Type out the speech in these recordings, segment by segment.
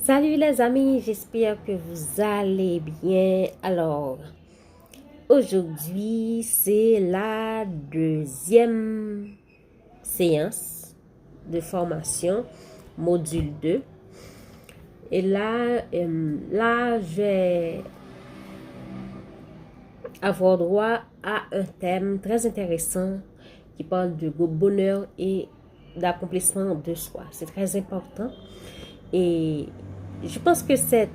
Salut les amis, j'espère que vous allez bien. Alors, aujourd'hui, c'est la deuxième séance de formation, module 2. Et là, je vais avoir droit à un thème très intéressant qui parle de bonheur et d'accomplissement de soi. C'est très important. Et je pense que ces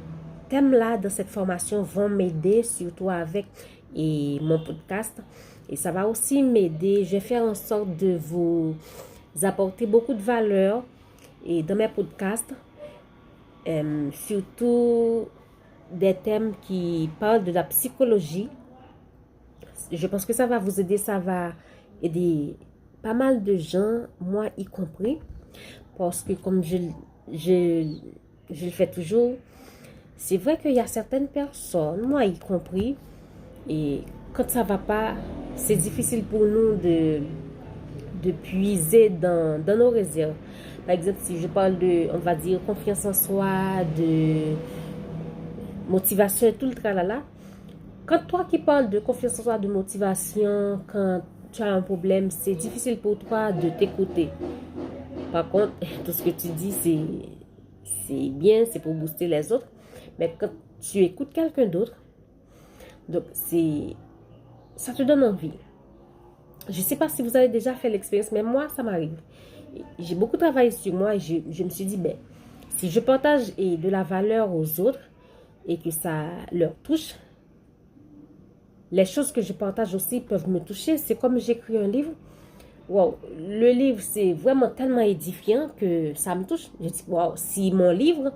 thèmes-là dans cette formation vont m'aider, surtout avec mon podcast. Et ça va aussi m'aider. Je vais faire en sorte de vous apporter beaucoup de valeur et dans mes podcasts. Surtout des thèmes qui parlent de la psychologie. Je pense que ça va vous aider, ça va aider pas mal de gens, moi y compris. Parce que comme je le fais toujours, c'est vrai qu'il y a certaines personnes, moi y compris, et quand ça va pas, c'est difficile pour nous de puiser dans nos réserves. Par exemple, si je parle de, on va dire, confiance en soi, de motivation et tout le tralala, quand toi qui parles de confiance en soi, de motivation, quand tu as un problème, c'est difficile pour toi de t'écouter. Par contre, tout ce que tu dis, c'est bien, c'est pour booster les autres. Mais quand tu écoutes quelqu'un d'autre, donc ça te donne envie. Je ne sais pas si vous avez déjà fait l'expérience, mais moi, ça m'arrive. J'ai beaucoup travaillé sur moi et je me suis dit, ben, si je partage de la valeur aux autres et que ça leur touche, les choses que je partage aussi peuvent me toucher. C'est comme j'écris un livre. Wow, le livre, c'est vraiment tellement édifiant que ça me touche. Je dis, wow, si mon livre,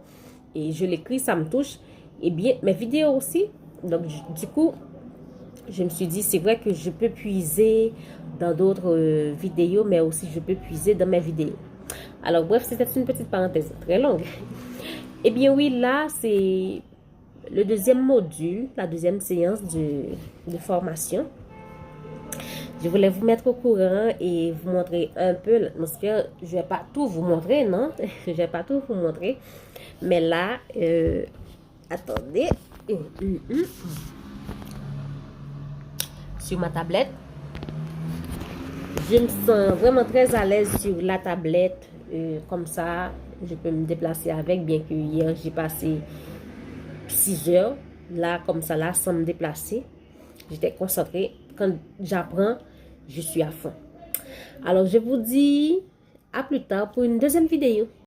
et je l'écris, ça me touche, et bien, mes vidéos aussi. Donc, du coup, je me suis dit, c'est vrai que je peux puiser dans d'autres vidéos, mais aussi je peux puiser dans mes vidéos. Alors, bref, c'était une petite parenthèse très longue. Eh bien, oui, là, c'est le deuxième module, la deuxième séance de formation. Je voulais vous mettre au courant et vous montrer un peu l'atmosphère. Je ne vais pas tout vous montrer, non? Je ne vais pas tout vous montrer. Mais là, attendez. Sur ma tablette. Je me sens vraiment très à l'aise sur la tablette. Comme ça, je peux me déplacer avec. Bien que hier, j'ai passé 6 heures. Là, comme ça, là, sans me déplacer. J'étais concentrée. Quand j'apprends, je suis à fond. Alors, je vous dis à plus tard pour une deuxième vidéo.